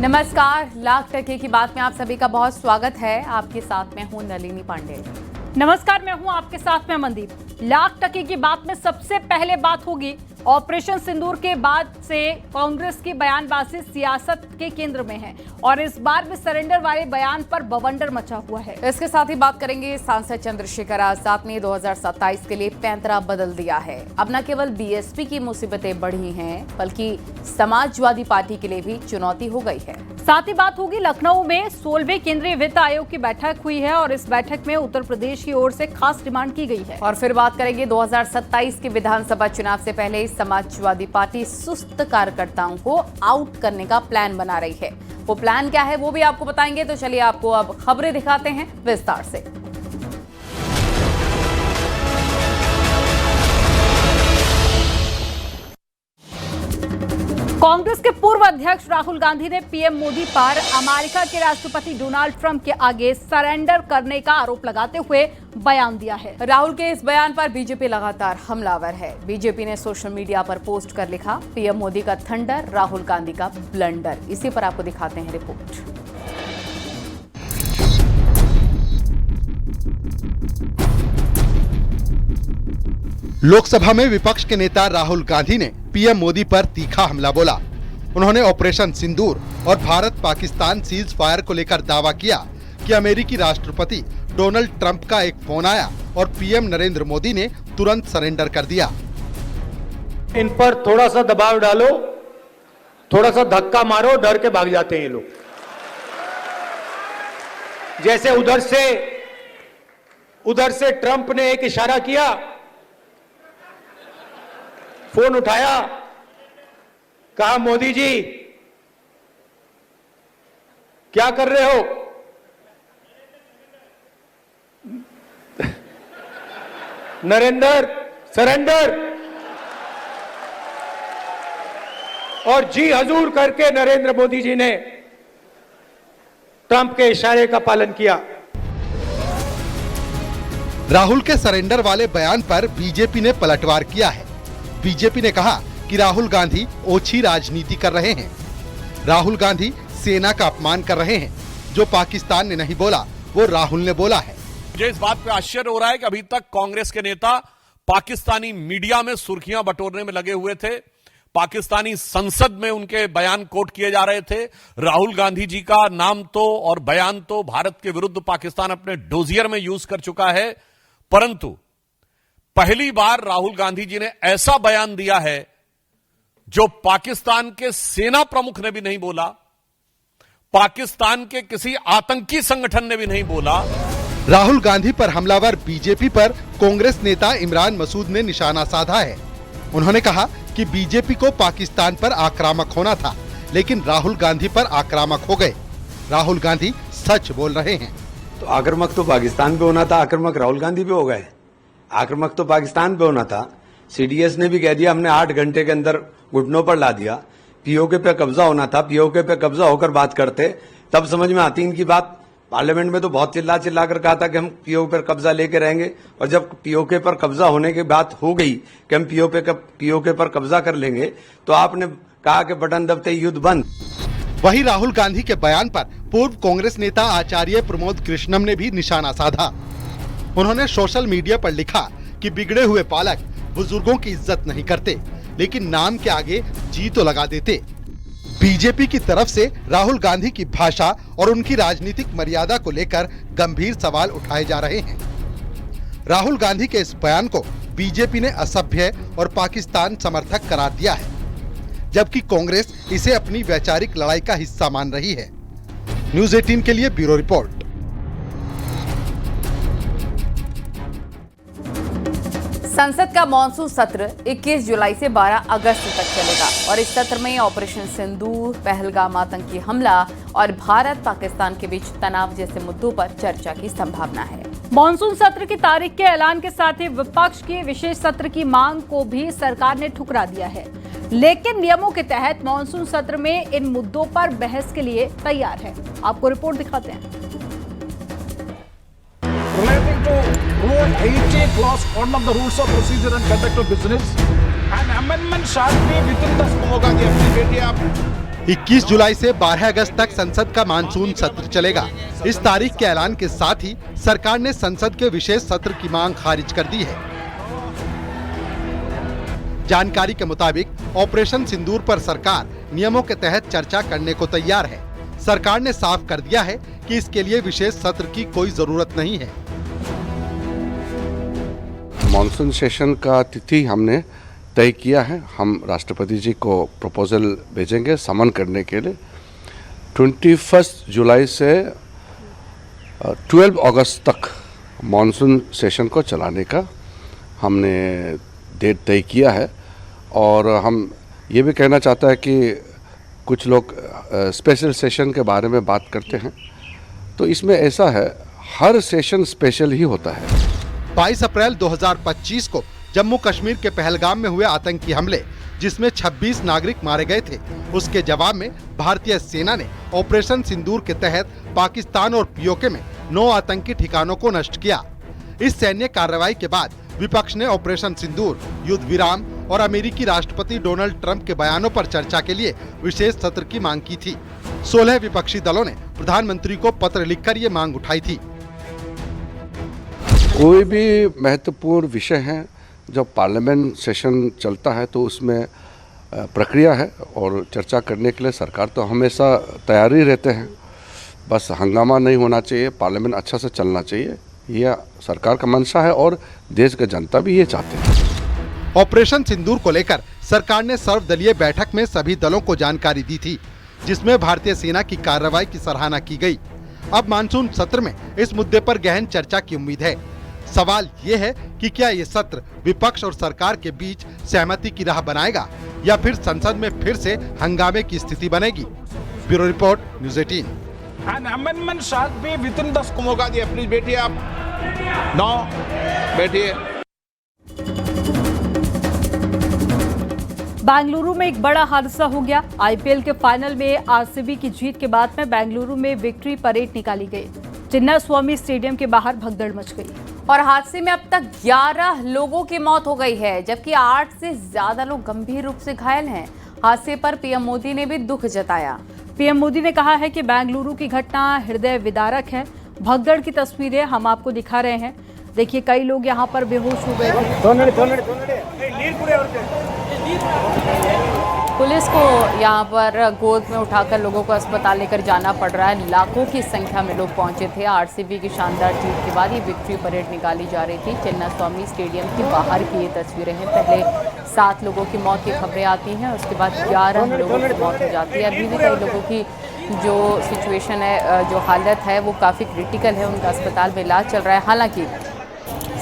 नमस्कार, लाख टके की बात में आप सभी का बहुत स्वागत है। आपके साथ में हूं नलिनी पांडे। नमस्कार, मैं हूं आपके साथ में मनदीप। लाख टके की बात में सबसे पहले बात होगी ऑपरेशन सिंदूर के बाद से कांग्रेस की बयानबाजी सियासत के केंद्र में है और इस बार भी सरेंडर वाले बयान पर बवंडर मचा हुआ है। इसके साथ ही बात करेंगे सांसद चंद्रशेखर आजाद ने 2027 के लिए पैंतरा बदल दिया है। अब न केवल बीएसपी की मुसीबतें बढ़ी हैं, बल्कि समाजवादी पार्टी के लिए भी चुनौती हो गई है। साथ ही बात होगी लखनऊ में 16वें केंद्रीय वित्त आयोग की बैठक हुई है और इस बैठक में उत्तर प्रदेश की ओर से खास डिमांड की गई है। और फिर बात करेंगे 2027 के विधानसभा चुनाव से पहले समाजवादी पार्टी सुस्त कार्यकर्ताओं को आउट करने का प्लान बना रही है। वो प्लान क्या है वो भी आपको बताएंगे, तो चलिए आपको अब खबरें दिखाते हैं विस्तार से। कांग्रेस के पूर्व अध्यक्ष राहुल गांधी ने पीएम मोदी पर अमेरिका के राष्ट्रपति डोनाल्ड ट्रंप के आगे सरेंडर करने का आरोप लगाते हुए बयान दिया है। राहुल के इस बयान पर बीजेपी लगातार हमलावर है। बीजेपी ने सोशल मीडिया पर पोस्ट कर लिखा, पीएम मोदी का थंडर, राहुल गांधी का ब्लंडर। इसी पर आपको दिखाते हैं रिपोर्ट। लोकसभा में विपक्ष के नेता राहुल गांधी ने पीएम मोदी पर तीखा हमला बोला। उन्होंने ऑपरेशन सिंदूर और भारत पाकिस्तान सीज फायर को लेकर दावा किया कि अमेरिकी राष्ट्रपति डोनाल्ड ट्रंप का एक फोन आया और पीएम नरेंद्र मोदी ने तुरंत सरेंडर कर दिया। इन पर थोड़ा सा दबाव डालो, थोड़ा सा धक्का मारो, डर के भाग जाते हैं ये लोग। जैसे उधर से ट्रंप ने एक इशारा किया, फोन उठाया, कहा मोदी जी क्या कर रहे हो? नरेंद्र सरेंडर, और जी हजूर करके नरेंद्र मोदी जी ने ट्रंप के इशारे का पालन किया। राहुल के सरेंडर वाले बयान पर बीजेपी ने पलटवार किया है। बीजेपी ने कहा कि राहुल गांधी ओछी राजनीति कर रहे हैं। राहुल गांधी सेना का अपमान कर रहे हैं। जो पाकिस्तान ने नहीं बोला वो राहुल ने बोला है। मुझे इस बात पे आश्चर्य हो रहा है कि अभी तक कांग्रेस के नेता पाकिस्तानी मीडिया में सुर्खियां बटोरने में लगे हुए थे। पाकिस्तानी संसद में उनके बयान कोट किए जा रहे थे। राहुल गांधी जी का नाम तो और बयान तो भारत के विरुद्ध पाकिस्तान अपने डोजियर में यूज कर चुका है, परंतु पहली बार राहुल गांधी जी ने ऐसा बयान दिया है जो पाकिस्तान के सेना प्रमुख ने भी नहीं बोला, पाकिस्तान के किसी आतंकी संगठन ने भी नहीं बोला। राहुल गांधी पर हमलावर बीजेपी पर कांग्रेस नेता इमरान मसूद ने निशाना साधा है। उन्होंने कहा कि बीजेपी को पाकिस्तान पर आक्रामक होना था, लेकिन राहुल गांधी पर आक्रामक हो गए। राहुल गांधी सच बोल रहे हैं। तो आक्रामक तो पाकिस्तान पे होना था, आक्रामक राहुल गांधी पे हो गए। आक्रामक तो पाकिस्तान पे होना था। सीडीएस ने भी कह दिया, हमने 8 घंटे के अंदर घुटनों पर ला दिया। पीओके पे कब्जा होना था, पीओके पे कब्जा होकर बात करते तब समझ में आती इनकी बात। पार्लियामेंट में तो बहुत चिल्ला कर कहा था कि हम पीओके पर कब्जा लेके रहेंगे, और जब पीओके पर कब्जा होने की बात हो गई कि हम पीओके पर कब्जा कर लेंगे, तो आपने कहा कि बटन दबते युद्ध बंद। वहीं राहुल गांधी के बयान पर पूर्व कांग्रेस नेता आचार्य प्रमोद कृष्णम ने भी निशाना साधा। उन्होंने सोशल मीडिया पर लिखा कि बिगड़े हुए पालक बुजुर्गों की इज्जत नहीं करते, लेकिन नाम के आगे जी तो लगा देते। बीजेपी की तरफ से राहुल गांधी की भाषा और उनकी राजनीतिक मर्यादा को लेकर गंभीर सवाल उठाए जा रहे हैं। राहुल गांधी के इस बयान को बीजेपी ने असभ्य और पाकिस्तान समर्थक करार दिया है, जबकि कांग्रेस इसे अपनी वैचारिक लड़ाई का हिस्सा मान रही है। न्यूज़ 18 के लिए ब्यूरो रिपोर्ट। संसद का मॉनसून सत्र 21 जुलाई से 12 अगस्त तक चलेगा और इस सत्र में ऑपरेशन सिंदूर, पहलगाम आतंकी हमला और भारत पाकिस्तान के बीच तनाव जैसे मुद्दों पर चर्चा की संभावना है। मॉनसून सत्र की तारीख के ऐलान के साथ ही विपक्ष की विशेष सत्र की मांग को भी सरकार ने ठुकरा दिया है, लेकिन नियमों के तहत मॉनसून सत्र में इन मुद्दों पर बहस के लिए तैयार है। आपको रिपोर्ट दिखाते हैं। Relating to Rule 80 clause 1 of the Rules of Procedure and Conduct of Business, an amendment shall be within the scope of the FCPT 21 जुलाई से 12 अगस्त तक संसद का मानसून सत्र चलेगा। इस तारीख के ऐलान के साथ ही सरकार ने संसद के विशेष सत्र की मांग खारिज कर दी है। जानकारी के मुताबिक ऑपरेशन सिंदूर पर सरकार नियमों के तहत चर्चा करने को तैयार है। सरकार ने साफ कर दिया है कि इसके लिए विशेष सत्र की कोई जरूरत नहीं है। मॉनसून सेशन का तिथि हमने तय किया है। हम राष्ट्रपति जी को प्रपोजल भेजेंगे समन करने के लिए। 21 जुलाई से 12 अगस्त तक मॉनसून सेशन को चलाने का हमने डेट तय किया है। और हम ये भी कहना चाहता है कि कुछ लोग स्पेशल सेशन के बारे में बात करते हैं, तो इसमें ऐसा है, हर सेशन स्पेशल ही होता है। 22 अप्रैल 2025 को जम्मू कश्मीर के पहलगाम में हुए आतंकी हमले, जिसमें 26 नागरिक मारे गए थे, उसके जवाब में भारतीय सेना ने ऑपरेशन सिंदूर के तहत पाकिस्तान और पीओके में 9 आतंकी ठिकानों को नष्ट किया। इस सैन्य कार्रवाई के बाद विपक्ष ने ऑपरेशन सिंदूर, युद्ध विराम और अमेरिकी राष्ट्रपति डोनाल्ड ट्रंप के बयानों पर चर्चा के लिए विशेष सत्र की मांग की थी। 16 विपक्षी दलों ने प्रधानमंत्री को पत्र लिखकर ये मांग उठाई थी। कोई भी महत्वपूर्ण विषय है, जब पार्लियामेंट सेशन चलता है तो उसमें प्रक्रिया है और चर्चा करने के लिए सरकार तो हमेशा तैयार ही रहते हैं। बस हंगामा नहीं होना चाहिए, पार्लियामेंट अच्छा से चलना चाहिए, यह सरकार का मंशा है और देश की जनता भी ये चाहते हैं। ऑपरेशन सिंदूर को लेकर सरकार ने सर्वदलीय बैठक में सभी दलों को जानकारी दी थी, जिसमें भारतीय सेना की कार्रवाई की सराहना की गई। अब मानसून सत्र में इस मुद्दे पर गहन चर्चा की उम्मीद है। सवाल ये है कि क्या ये सत्र विपक्ष और सरकार के बीच सहमति की राह बनाएगा या फिर संसद में फिर से हंगामे की स्थिति बनेगी। Bureau report, news 18। An amendment shall be within the मौका दिया, प्लीज बैठिए आप। नो बैठिए। बेंगलुरु में एक बड़ा हादसा हो गया। आईपीएल के फाइनल में आरसीबी की जीत के बाद में बेंगलुरु में विक्ट्री परेड निकाली गई। चिन्ना स्वामी स्टेडियम के बाहर भगदड़ मच गई और हादसे में अब तक 11 लोगों की मौत हो गई है, जबकि 8 से ज्यादा लोग गंभीर रूप से घायल हैं। हादसे पर पीएम मोदी ने भी दुख जताया। पीएम मोदी ने कहा है कि बेंगलुरु की घटना हृदय विदारक है। भगदड़ की तस्वीरें हम आपको दिखा रहे हैं। देखिए, कई लोग यहाँ पर बेहोश हो गए पुलिस को यहाँ पर गोद में उठाकर लोगों को अस्पताल लेकर जाना पड़ रहा है। लाखों की संख्या में लोग पहुंचे थे। आरसीबी की शानदार जीत के बाद ये विक्ट्री परेड निकाली जा रही थी। चिन्ना स्वामी स्टेडियम के बाहर की ये तस्वीरें हैं। पहले 7 लोगों की मौत की खबरें आती हैं, उसके बाद 11 लोगों की मौत हो जाती है। अभी भी कई लोगों की जो सिचुएशन है, जो हालत है, वो काफ़ी क्रिटिकल है। उनका अस्पताल में इलाज चल रहा है। हालांकि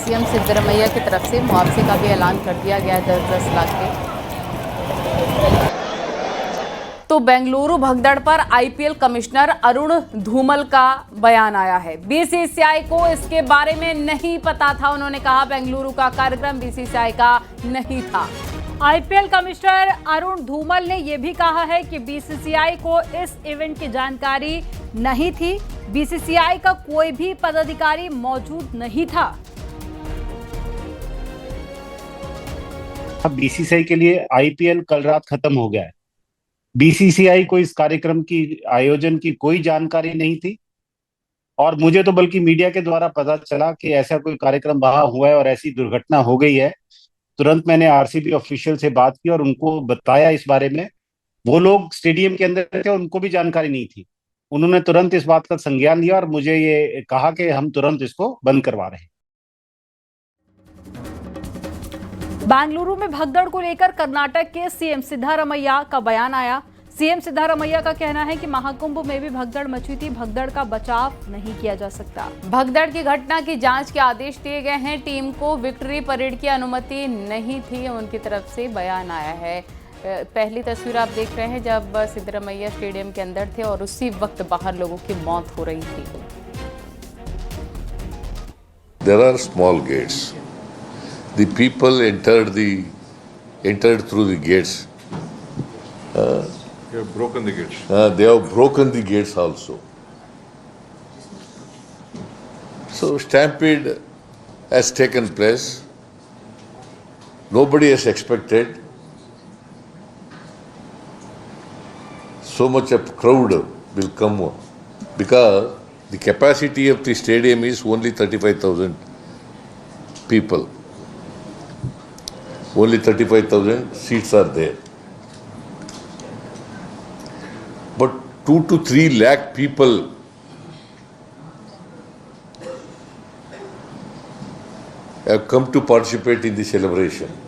सीएम सिद्धरामैया की तरफ से मुआवजे का भी ऐलान कर दिया गया है, 10-10 लाख के। तो बेंगलुरु भगदड़ पर आईपीएल कमिश्नर अरुण धूमल का बयान आया है। बीसीसीआई को इसके बारे में नहीं पता था। उन्होंने कहा बेंगलुरु का कार्यक्रम बीसीसीआई का नहीं था। आईपीएल कमिश्नर अरुण धूमल ने यह भी कहा है कि बीसीसीआई को इस इवेंट की जानकारी नहीं थी। बीसीसीआई का कोई भी पदाधिकारी मौजूद नहीं था। बीसीसीआई के लिए आईपीएल कल रात खत्म हो गया है। बीसीसीआई को इस कार्यक्रम की आयोजन की कोई जानकारी नहीं थी और मुझे तो बल्कि मीडिया के द्वारा पता चला कि ऐसा कोई कार्यक्रम वहां हुआ है और ऐसी दुर्घटना हो गई है। तुरंत मैंने आरसीबी ऑफिशियल से बात की और उनको बताया इस बारे में। वो लोग स्टेडियम के अंदर थे, उनको भी जानकारी नहीं थी। उन्होंने तुरंत इस बात का संज्ञान लिया और मुझे ये कहा कि हम तुरंत इसको बंद करवा रहे हैं। बेंगलुरु में भगदड़ को लेकर कर्नाटक के सीएम सिद्धारमैया का बयान आया। सीएम सिद्धारमैया का कहना है कि महाकुंभ में भी भगदड़ मची थी, भगदड़ का बचाव नहीं किया जा सकता। भगदड़ की घटना की जांच के आदेश दिए गए हैं। टीम को विक्ट्री परेड की अनुमति नहीं थी, उनकी तरफ से बयान आया है। पहली तस्वीर आप देख रहे हैं जब सिद्धारमैया स्टेडियम के अंदर थे और उसी वक्त बाहर लोगों की मौत हो रही थी। There are small gates. The people entered through the gates. They have broken the gates. They have broken the gates also. So stampede has taken place. Nobody has expected. so much of crowd will come because the capacity of the stadium is only 35,000 people. Only 35,000 seats are there. But 2 to 3 lakh people have come to participate in the celebration.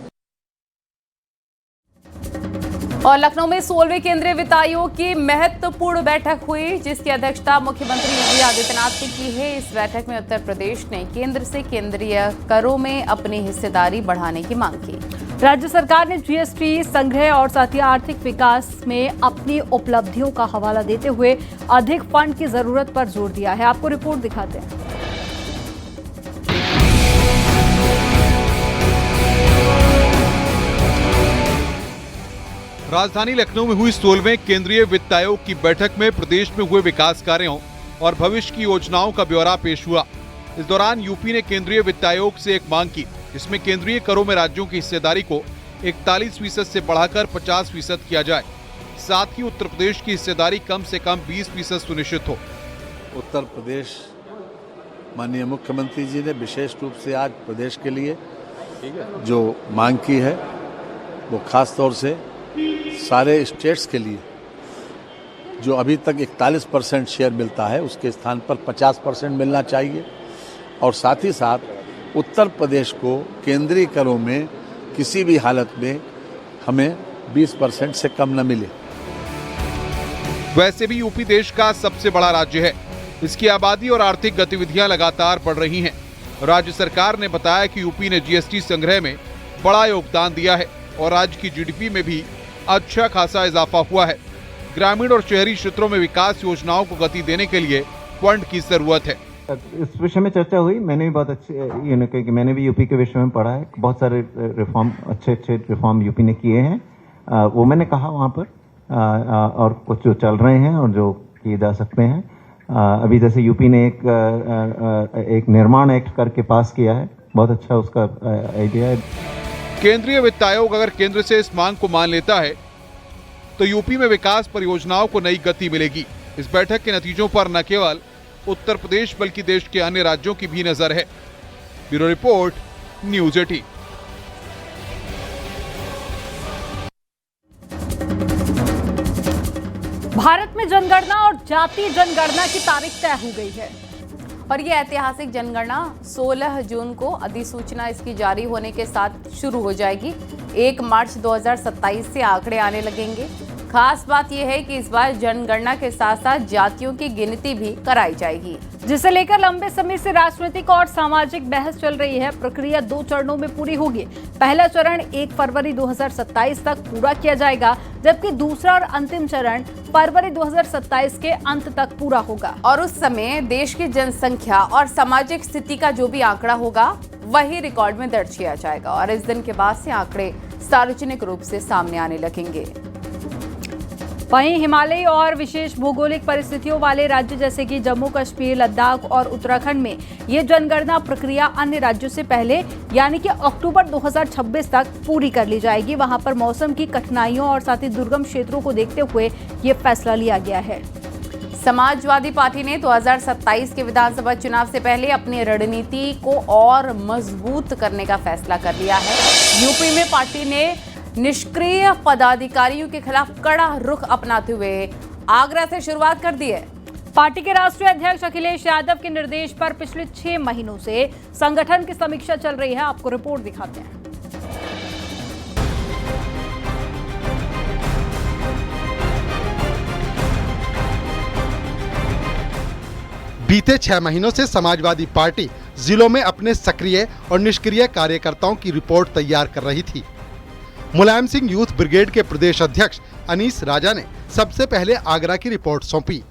और लखनऊ में 16वें केंद्रीय वित्त आयोग की महत्वपूर्ण बैठक हुई, जिसकी अध्यक्षता मुख्यमंत्री योगी आदित्यनाथ ने की है। इस बैठक में उत्तर प्रदेश ने केंद्र से केंद्रीय करों में अपनी हिस्सेदारी बढ़ाने की मांग की। राज्य सरकार ने जीएसटी संग्रह और साथ ही आर्थिक विकास में अपनी उपलब्धियों का हवाला देते हुए अधिक फंड की जरूरत पर जोर दिया है। आपको रिपोर्ट दिखाते हैं। राजधानी लखनऊ में हुई 16वें केंद्रीय वित्त आयोग की बैठक में प्रदेश में हुए विकास कार्यों और भविष्य की योजनाओं का ब्यौरा पेश हुआ। इस दौरान यूपी ने केंद्रीय वित्त आयोग से एक मांग की, जिसमें केंद्रीय करों में राज्यों की हिस्सेदारी को 41% से बढ़ाकर 50% किया जाए। साथ ही उत्तर प्रदेश की हिस्सेदारी कम से कम 20% सुनिश्चित हो। उत्तर प्रदेश माननीय मुख्यमंत्री जी ने विशेष रूप से आज प्रदेश के लिए जो मांग की है वो खास तौर से सारे स्टेट्स के लिए जो अभी तक 41% शेयर मिलता है उसके स्थान पर 50% मिलना चाहिए, और साथ ही साथ उत्तर प्रदेश को केंद्रीय करों में किसी भी हालत में हमें 20% से कम न मिले। वैसे भी यूपी देश का सबसे बड़ा राज्य है। इसकी आबादी और आर्थिक गतिविधियां लगातार बढ़ रही हैं। राज्य सरकार ने बताया कि यूपी ने जीएसटी संग्रह में बड़ा योगदान दिया है और राज्य की जीडीपी में भी अच्छा खासा इजाफा हुआ है। ग्रामीण और शहरी क्षेत्रों में विकास योजनाओं को गति देने के लिए फंड की जरूरत है। इस विषय में चर्चा हुई। मैंने भी बहुत अच्छे कि मैंने भी यूपी के विषय में पढ़ा है। बहुत सारे रिफॉर्म अच्छे रिफॉर्म यूपी ने किए हैं, वो मैंने कहा वहाँ पर, और कुछ जो चल रहे हैं और जो किए जा सकते हैं। अभी जैसे यूपी ने एक निर्माण एक्ट करके पास किया है, बहुत अच्छा उसका आइडिया है। केंद्रीय वित्त आयोग अगर केंद्र से इस मांग को मान लेता है तो यूपी में विकास परियोजनाओं को नई गति मिलेगी। इस बैठक के नतीजों पर न केवल उत्तर प्रदेश बल्कि देश के अन्य राज्यों की भी नजर है। Bureau report, news 18। भारत में जनगणना और जाति जनगणना की तारीख तय हो गई है और ये ऐतिहासिक जनगणना 16 जून को अधिसूचना इसकी जारी होने के साथ शुरू हो जाएगी। 1 मार्च 2027 से आंकड़े आने लगेंगे। खास बात यह है कि इस बार जनगणना के साथ साथ जातियों की गिनती भी कराई जाएगी, जिसे लेकर लंबे समय से राजनीतिक और सामाजिक बहस चल रही है। प्रक्रिया 2 चरणों में पूरी होगी। पहला चरण 1 फरवरी 2027 तक पूरा किया जाएगा, जबकि दूसरा और अंतिम चरण फरवरी 2027 के अंत तक पूरा होगा। और उस समय देश की जनसंख्या और सामाजिक स्थिति का जो भी आंकड़ा होगा वही रिकॉर्ड में दर्ज किया जाएगा और इस दिन के बाद से आंकड़े सार्वजनिक रूप से सामने आने लगेंगे। वहीं हिमालयी और विशेष भौगोलिक परिस्थितियों वाले राज्य जैसे कि जम्मू कश्मीर, लद्दाख और उत्तराखंड में ये जनगणना प्रक्रिया अन्य राज्यों से पहले यानी कि अक्टूबर 2026 तक पूरी कर ली जाएगी। वहां पर मौसम की कठिनाइयों और साथ ही दुर्गम क्षेत्रों को देखते हुए ये फैसला लिया गया है। समाजवादी पार्टी ने 2027 के विधानसभा चुनाव से पहले अपनी रणनीति को और मजबूत करने का फैसला कर लिया है। यूपी में पार्टी ने निष्क्रिय पदाधिकारियों के खिलाफ कड़ा रुख अपनाते हुए आगरा से शुरुआत कर दी है। पार्टी के राष्ट्रीय अध्यक्ष अखिलेश यादव के निर्देश पर पिछले 6 महीनों से संगठन की समीक्षा चल रही है। आपको रिपोर्ट दिखाते हैं। बीते 6 महीनों से समाजवादी पार्टी जिलों में अपने सक्रिय और निष्क्रिय कार्यकर्ताओं की रिपोर्ट तैयार कर रही थी। मुलायम सिंह यूथ ब्रिगेड के प्रदेश अध्यक्ष अनीस राजा ने सबसे पहले आगरा की रिपोर्ट सौंपी,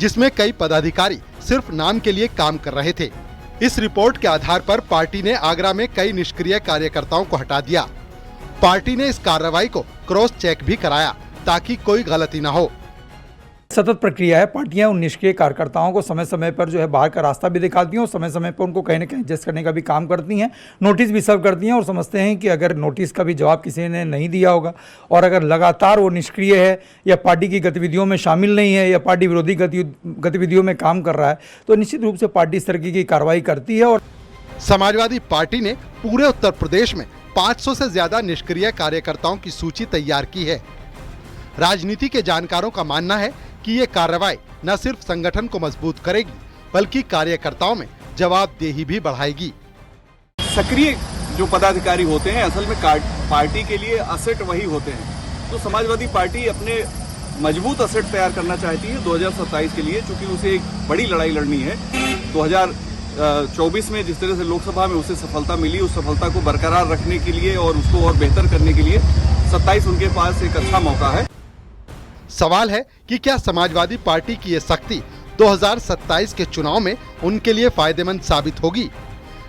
जिसमें कई पदाधिकारी सिर्फ नाम के लिए काम कर रहे थे। इस रिपोर्ट के आधार पर पार्टी ने आगरा में कई निष्क्रिय कार्यकर्ताओं को हटा दिया। पार्टी ने इस कार्रवाई को क्रॉस चेक भी कराया ताकि कोई गलती न हो। सतत प्रक्रिया है। पार्टियां उन निष्क्रिय कार्यकर्ताओं को समय समय पर जो है बाहर का रास्ता भी दिखाती हैं और समय समय पर उनको कहीं ना कहीं एडजस्ट करने का भी काम करती हैं, नोटिस भी सर्व करती हैं और समझते हैं कि अगर नोटिस का भी जवाब किसी ने नहीं दिया होगा और अगर लगातार वो निष्क्रिय है या पार्टी की गतिविधियों में शामिल नहीं है या पार्टी विरोधी गतिविधियों में काम कर रहा है तो निश्चित रूप से पार्टी इस तरह की कार्रवाई करती है। और समाजवादी पार्टी ने पूरे उत्तर प्रदेश में 500 से ज्यादा निष्क्रिय कार्यकर्ताओं की सूची तैयार की है। राजनीति के जानकारों का मानना है कि ये कार्रवाई न सिर्फ संगठन को मजबूत करेगी बल्कि कार्यकर्ताओं में जवाबदेही भी बढ़ाएगी। सक्रिय जो पदाधिकारी होते हैं असल में पार्टी के लिए असेट वही होते हैं। तो समाजवादी पार्टी अपने मजबूत असेट तैयार करना चाहती है 2027 के लिए, चूंकि उसे एक बड़ी लड़ाई लड़नी है। 2024 में जिस तरह से लोकसभा में उसे सफलता मिली, उस सफलता को बरकरार रखने के लिए और उसको और बेहतर करने के लिए 27 उनके पास एक अच्छा मौका है। सवाल है कि क्या समाजवादी पार्टी की ये शक्ति 2027 के चुनाव में उनके लिए फायदेमंद साबित होगी।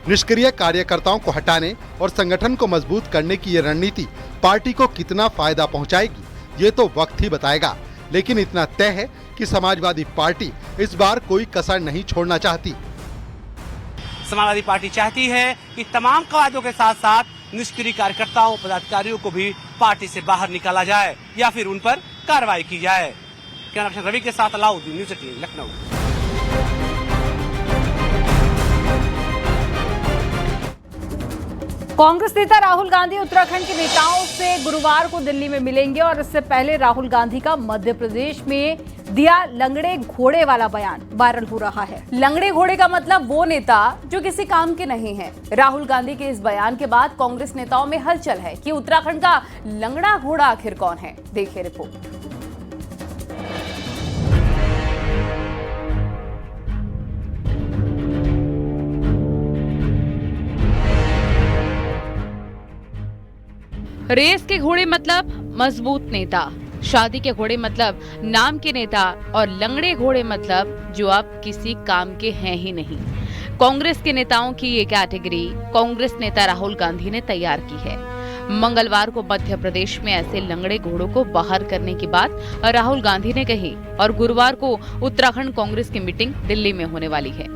निष्क्रिय कार्यकर्ताओं को हटाने और संगठन को मजबूत करने की ये रणनीति पार्टी को कितना फायदा पहुंचाएगी ये तो वक्त ही बताएगा। लेकिन इतना तय है कि समाजवादी पार्टी इस बार कोई कसर नहीं छोड़ना चाहती। समाजवादी पार्टी चाहती है कि तमाम कवायदों के साथ साथ निष्क्रिय कार्यकर्ताओं पदाधिकारियों को भी पार्टी से बाहर निकाला जाए या फिर उन पर कार्रवाई की जाए। कैमरा रवि के साथ अलाउद्दीन, न्यूज़ 18 लखनऊ। कांग्रेस नेता राहुल गांधी उत्तराखंड के नेताओं से गुरुवार को दिल्ली में मिलेंगे और इससे पहले राहुल गांधी का मध्य प्रदेश में दिया लंगड़े घोड़े वाला बयान वायरल हो रहा है। लंगड़े घोड़े का मतलब वो नेता जो किसी काम के नहीं है। राहुल गांधी के इस बयान के बाद कांग्रेस नेताओं में हलचल है कि उत्तराखंड का लंगड़ा घोड़ा आखिर कौन है। देखिए रिपोर्ट। रेस के घोड़े मतलब मजबूत नेता, शादी के घोड़े मतलब नाम के नेता और लंगड़े घोड़े मतलब जो अब किसी काम के हैं ही नहीं। कांग्रेस के नेताओं की ये कैटेगरी कांग्रेस नेता राहुल गांधी ने तैयार की है। मंगलवार को मध्य प्रदेश में ऐसे लंगड़े घोड़ों को बाहर करने की बात राहुल गांधी ने कही और गुरुवार को उत्तराखंड कांग्रेस की मीटिंग दिल्ली में होने वाली है।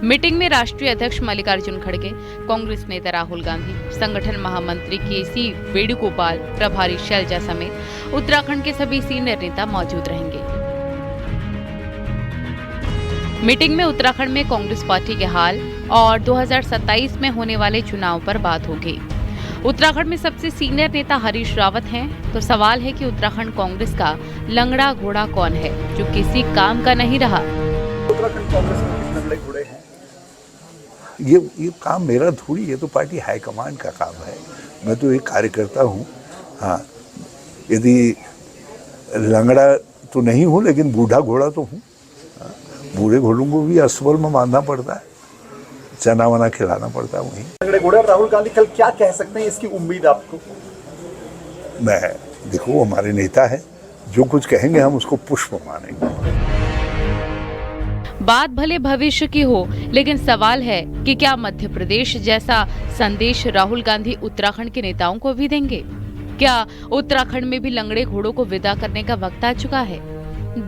मीटिंग में राष्ट्रीय अध्यक्ष मल्लिकार्जुन खड़गे, कांग्रेस नेता राहुल गांधी, संगठन महामंत्री केसी वेणुगोपाल, प्रभारी शैलजा समेत उत्तराखंड के सभी सीनियर नेता मौजूद रहेंगे। मीटिंग में उत्तराखंड में कांग्रेस पार्टी के हाल और 2027 में होने वाले चुनाव पर बात होगी। उत्तराखंड में सबसे सीनियर नेता हरीश रावत हैं, तो सवाल है कि उत्तराखंड कांग्रेस का लंगड़ा घोड़ा कौन है जो किसी काम का नहीं रहा। उत्तराखंड कांग्रेस में लंगड़े घोड़े हैं। ये काम मेरा थोड़ी, ये तो पार्टी हाईकमांड का काम है। मैं तो एक कार्यकर्ता हूँ। हाँ, यदि लंगड़ा तो नहीं हूँ लेकिन बूढ़ा घोड़ा तो हूँ। बूढ़े घोड़ों को भी अस्तबल में बांधना पड़ता है, चना वना खिलाना पड़ता है। वहीं लंगड़े घोड़े और राहुल गांधी कल क्या कह सकते हैं, इसकी उम्मीद आपको? मैं देखो, वो हमारे नेता है, जो कुछ कहेंगे हम उसको पुष्प मानेंगे। बात भले भविष्य की हो, लेकिन सवाल है कि क्या मध्य प्रदेश जैसा संदेश राहुल गांधी उत्तराखंड के नेताओं को भी देंगे? क्या उत्तराखंड में भी लंगड़े घोड़ों को विदा करने का वक्त आ चुका है?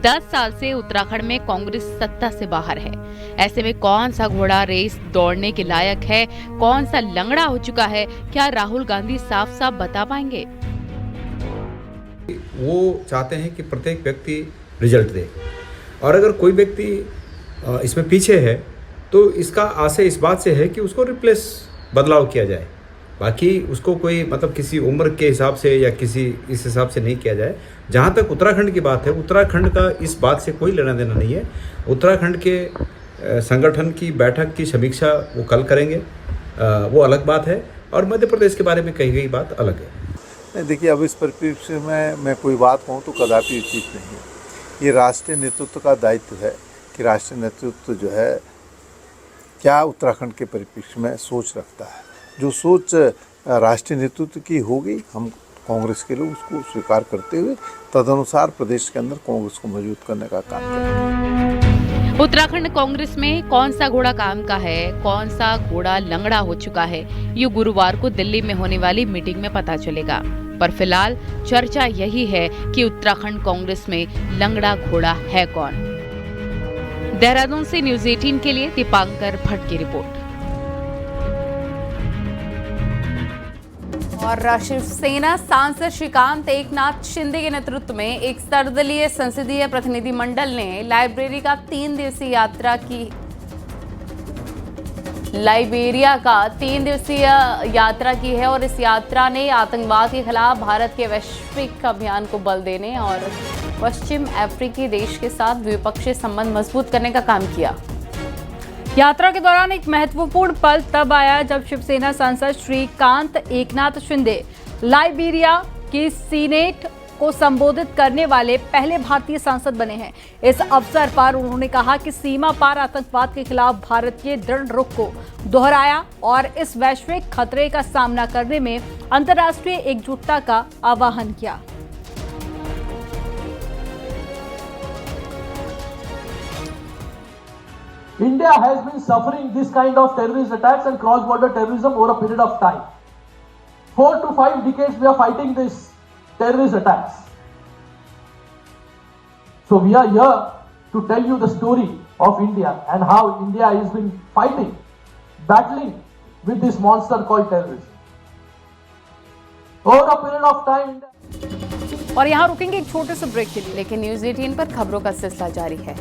10 साल से उत्तराखंड में कांग्रेस सत्ता से बाहर है। ऐसे में कौन सा घोड़ा रेस दौड़ने के लायक है, कौन सा लंगड़ा हो चुका है, क्या राहुल गांधी साफ साफ बता पाएंगे? वो चाहते हैं कि प्रत्येक व्यक्ति रिजल्ट दे, और अगर कोई व्यक्ति इसमें पीछे है तो इसका आशय इस बात से है कि उसको रिप्लेस बदलाव किया जाए। बाकी उसको कोई मतलब किसी उम्र के हिसाब से या किसी इस हिसाब से नहीं किया जाए। जहाँ तक उत्तराखंड की बात है, उत्तराखंड का इस बात से कोई लेना देना नहीं है। उत्तराखंड के संगठन की बैठक की समीक्षा वो कल करेंगे, वो अलग बात है, और मध्य प्रदेश के बारे में कही गई बात अलग है। देखिए, अब इस परिप्रेक्ष्य में मैं कोई बात कहूँ तो कदापि उचित नहीं है। ये राष्ट्रीय नेतृत्व का दायित्व है कि राष्ट्रीय नेतृत्व जो है क्या उत्तराखंड के परिप्रेक्ष्य में सोच रखता है। जो सोच राष्ट्रीय नेतृत्व की होगी, हम कांग्रेस के लोग उसको स्वीकार करते हुए तदनुसार प्रदेश के अंदर कांग्रेस को मजबूत करने का काम करेंगे। उत्तराखंड कांग्रेस में कौन सा घोड़ा काम का है, कौन सा घोड़ा लंगड़ा हो चुका है, ये गुरुवार को दिल्ली में होने वाली मीटिंग में पता चलेगा। पर फिलहाल चर्चा यही है कि उत्तराखंड कांग्रेस में लंगड़ा घोड़ा है कौन। देहरादून से न्यूज़ 18 के लिए दीपांकर भट्ट की रिपोर्ट। और शिवसेना सांसद श्रीकांत एकनाथ शिंदे के नेतृत्व में एक सर्वदलीय संसदीय प्रतिनिधिमंडल ने लाइब्रेरी का 3 दिवसीय यात्रा की है और इस यात्रा ने आतंकवाद के खिलाफ भारत के वैश्विक अभियान को बल देने और पश्चिम अफ्रीकी देश के साथ द्विपक्षीय संबंध मजबूत करने का काम किया। यात्रा के दौरान एक महत्वपूर्ण पल तब आया जब शिवसेना सांसद श्रीकांत एकनाथ शिंदे लाइबेरिया की सीनेट को संबोधित करने वाले पहले भारतीय सांसद बने हैं। इस अवसर पर उन्होंने कहा कि सीमा पार आतंकवाद के खिलाफ भारत के दृढ़ रुख को दोहराया और इस वैश्विक खतरे का सामना करने में अंतर्राष्ट्रीय एकजुटता का आह्वान किया। India has been suffering this kind of terrorist attacks and cross-border terrorism over a period of time. 4 to 5 decades we are fighting this terrorist attacks. So we are here to tell you the story of India and how India has been fighting, battling with this monster called terrorism. Over a period of time. और यहाँ रुकेंगे एक छोटे से break के लिए, लेकिन news 18 पर खबरों का सिलसिला जारी है।